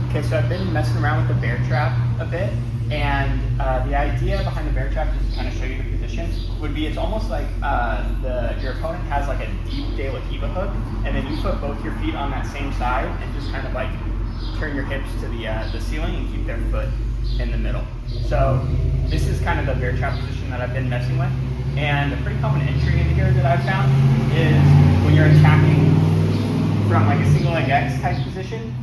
Okay, so I've been messing around with the bear trap a bit, and the idea behind the bear trap, just to kind of show you the position, would be it's almost like your opponent has like a deep De La Riva hook, and then you put both your feet on that same side and just kind of like turn your hips to the ceiling and keep their foot in the middle. So this is kind of the bear trap position that I've been messing with, and a pretty common entry in here that I've found is when you're attacking from like a single leg X type position.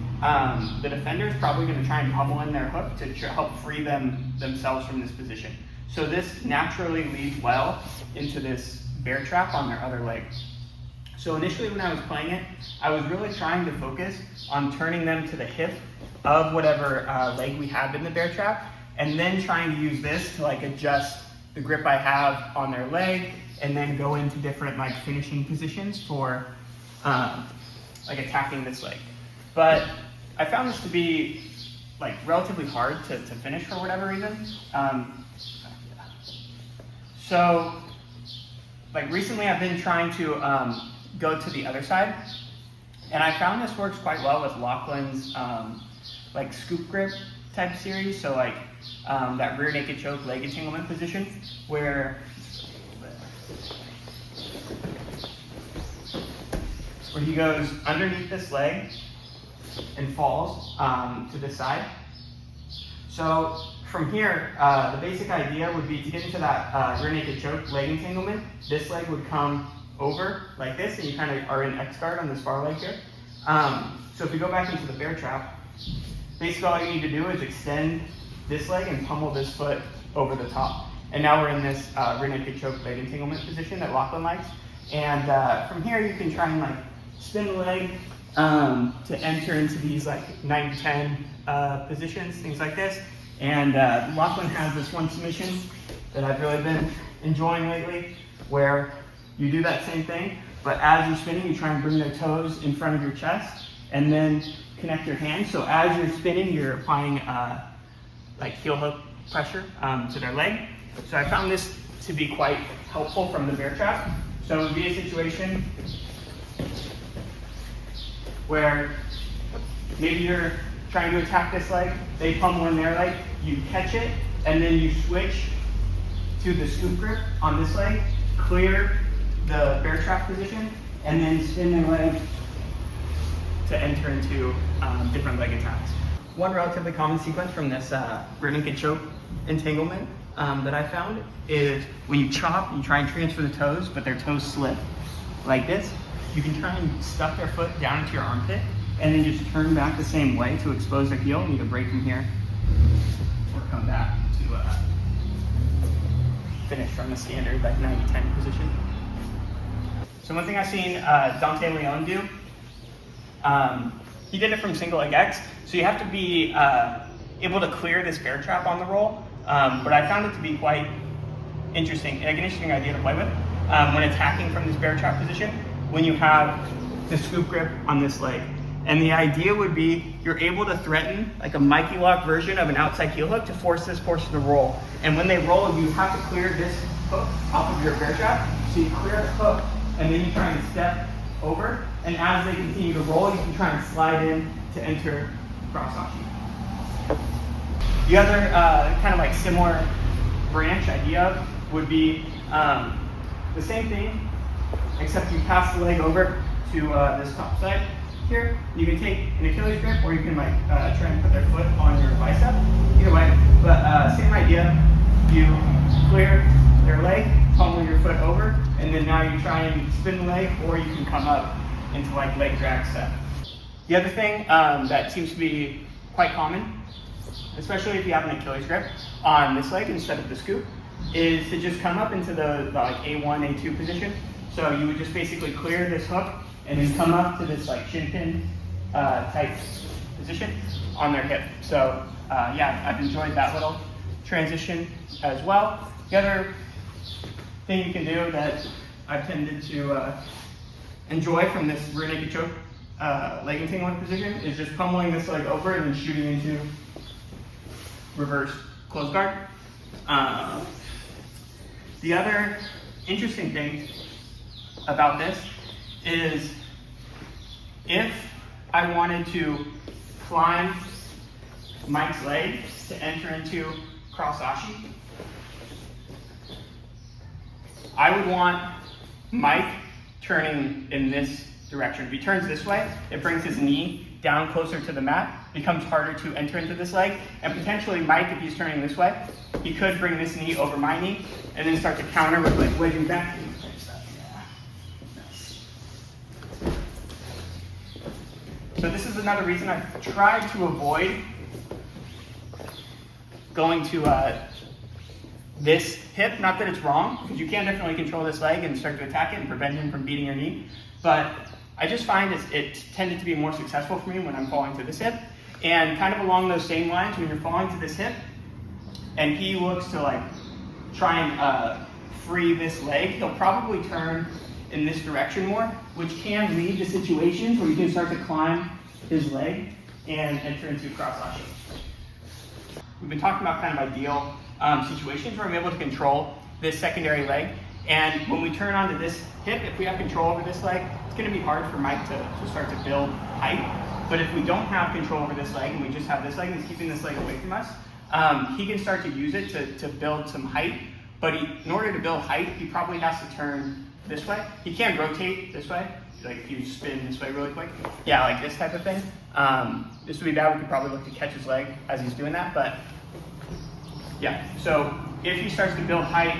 The defender is probably going to try and pummel in their hook to help free themselves from this position. So this naturally leads well into this bear trap on their other leg. So initially when I was playing it, I was really trying to focus on turning them to the hip of whatever leg we have in the bear trap, and then trying to use this to like adjust the grip I have on their leg, and then go into different like finishing positions for like attacking this leg. But I found this to be like relatively hard to finish for whatever reason. So like recently I've been trying to go to the other side, and I found this works quite well with Lachlan's like scoop grip type series. So like that rear naked choke leg entanglement position where he goes underneath this leg and falls to this side. So from here, the basic idea would be to get into that rear naked choke leg entanglement. This leg would come over like this, and you kind of are in X guard on this far leg here. So if we go back into the bear trap, basically all you need to do is extend this leg and pummel this foot over the top. And now we're in this rear naked choke leg entanglement position that Lachlan likes. And from here you can try and like spin the leg to enter into these like 9-10 positions, things like this. And Lachlan has this one submission that I've really been enjoying lately, where you do that same thing, but as you're spinning, you try and bring their toes in front of your chest, and then connect your hands. So as you're spinning, you're applying like heel hook pressure to their leg. So I found this to be quite helpful from the bear trap. So it would be a situation where maybe you're trying to attack this leg, they pummel in their leg, you catch it, and then you switch to the scoop grip on this leg, clear the bear trap position, and then spin their leg to enter into different leg attacks. One relatively common sequence from this rear naked choke entanglement that I found is when you chop, you try and transfer the toes, but their toes slip like this. You can try and stuff their foot down into your armpit and then just turn back the same way to expose their heel and either break from here or come back to finish from the standard like 9-10 position. So one thing I've seen Dante Leon do, he did it from single leg X. So you have to be able to clear this bear trap on the roll. But I found it to be quite interesting, like an interesting idea to play with when attacking from this bear trap position, when you have the scoop grip on this leg. And the idea would be you're able to threaten like a Mikey Lock version of an outside heel hook to force this portion to roll. And when they roll, you have to clear this hook off of your bear trap. So you clear the hook, and then you try and step over. And as they continue to roll, you can try and slide in to enter cross offshoot. The other kind of like similar branch idea would be the same thing, except you pass the leg over to this top side here. You can take an Achilles grip, or you can like try and put their foot on your bicep. Either way, but same idea. You clear their leg, pummel your foot over, and then now you try and spin the leg, or you can come up into like leg drag step. The other thing that seems to be quite common, especially if you have an Achilles grip on this leg instead of the scoop, is to just come up into the like A1, A2 position. So you would just basically clear this hook and then come up to this like shin pin type position on their hip. So yeah, I've enjoyed that little transition as well. The other thing you can do that I've tended to enjoy from this rear naked choke leg entanglement position is just pummeling this leg over and then shooting into reverse close guard. The other interesting thing about this is if I wanted to climb Mike's leg to enter into cross ashi, I would want Mike turning in this direction. If he turns this way, it brings his knee down closer to the mat, becomes harder to enter into this leg, and potentially Mike, if he's turning this way, he could bring this knee over my knee and then start to counter with like wedging back. So this is another reason I've tried to avoid going to this hip. Not that it's wrong, because you can definitely control this leg and start to attack it and prevent him from beating your knee. But I just find it tended to be more successful for me when I'm falling to this hip. And kind of along those same lines, when you're falling to this hip, and he looks to like try and free this leg, he'll probably turn in this direction more, which can lead to situations where you can start to climb his leg and enter into cross ashi. We've been talking about kind of ideal situations where I'm able to control this secondary leg. And when we turn onto this hip, if we have control over this leg, it's going to be hard for Mike to start to build height. But if we don't have control over this leg and we just have this leg and he's keeping this leg away from us, he can start to use it to build some height. But in order to build height, he probably has to turn this way. He can rotate this way, like if you spin this way really quick. Yeah, like this type of thing. This would be bad. We could probably look to catch his leg as he's doing that. But yeah, so if he starts to build height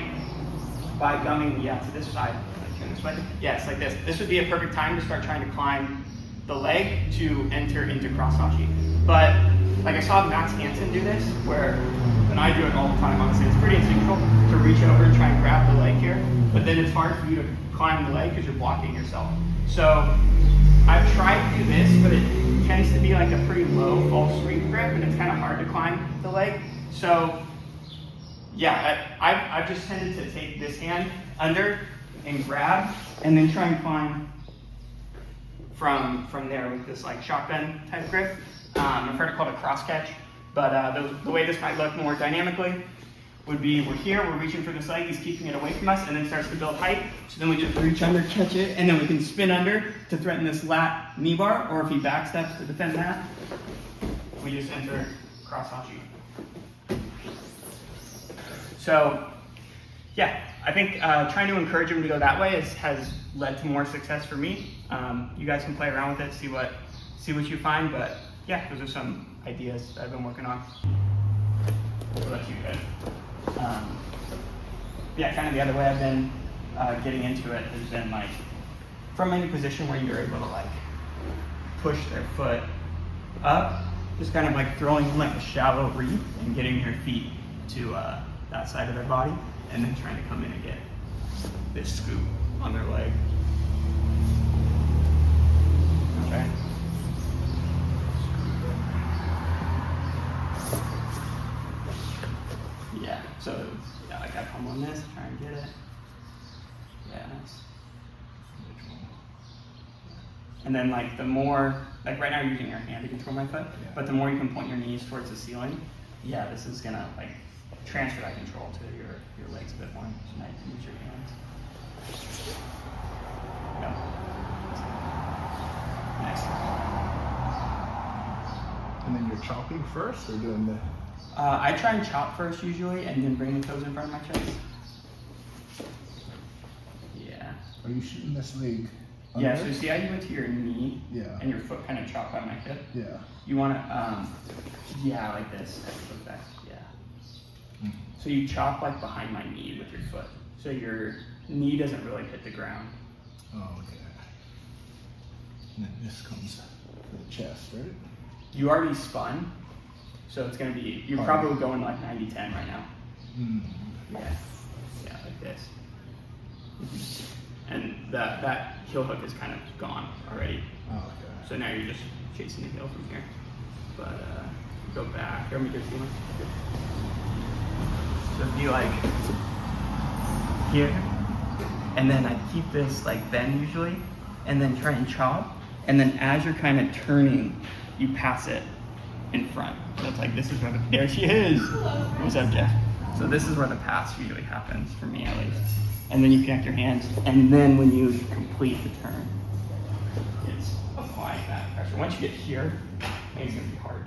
by gumming, to this side, like turn this way. Yes, like this. This would be a perfect time to start trying to climb the leg to enter into cross ashi. But like I saw Max Hansen do this, and I do it all the time, honestly. It's pretty instinctual to reach over and try and grab the leg here, but then it's hard for you to climb the leg because you're blocking yourself. So I've tried to do this, but it tends to be like a pretty low false sweep grip, and it's kind of hard to climb the leg. So yeah, I've just tended to take this hand under and grab, and then try and climb from there with this like shotgun type grip. I've heard it called a cross catch, but the way this might look more dynamically would be we're here, we're reaching for this leg, he's keeping it away from us, and then starts to build height. So then we just reach under, catch it, and then we can spin under to threaten this lat knee bar, or if he backsteps to defend that, we just enter cross ashi. So yeah, I think trying to encourage him to go that way has led to more success for me. You guys can play around with it, see what you find, but yeah, those are some ideas that I've been working on. So that's you good. Yeah, kind of the other way I've been getting into it has been like from any position where you're able to like push their foot up, just kind of like throwing in like a shallow reef and getting your feet to that side of their body, and then trying to come in and get this scoop on their leg. Okay. Yeah, so yeah, like I come on this, try and get it. Yeah, nice. And then like the more, like right now you're using your hand to control my foot, but the more you can point your knees towards the ceiling, yeah, this is gonna like transfer that control to your legs a bit more. So now you can use your hands. Go. Nice. And then you're chopping first, or doing the? I try and chop first usually, and then bring the toes in front of my chest. Yeah. Are you shooting this leg? Yeah, under? so see how you went to your knee, Yeah. and your foot kind of chopped by my hip? Yeah. You want to, yeah, like this. Back. Yeah. Mm-hmm. So you chop like behind my knee with your foot. So your knee doesn't really hit the ground. Oh, okay. And then this comes to the chest, right? You already spun, so it's going to be, you're probably going like 90-10 right now. Mm. Yeah, like this. And that heel hook is kind of gone already. Oh, okay. So now you're just chasing the heel from here. But go back. Let me give you one. So be like here, and then I keep this like bend usually, and then try and chop, and then as you're kind of turning, you pass it in front. So it's like this is where there she is. What's up, Jeff? So this is where the pass usually happens for me at least. And then you connect your hands, and then when you complete the turn, it's applying that pressure. Once you get here, it's gonna be hard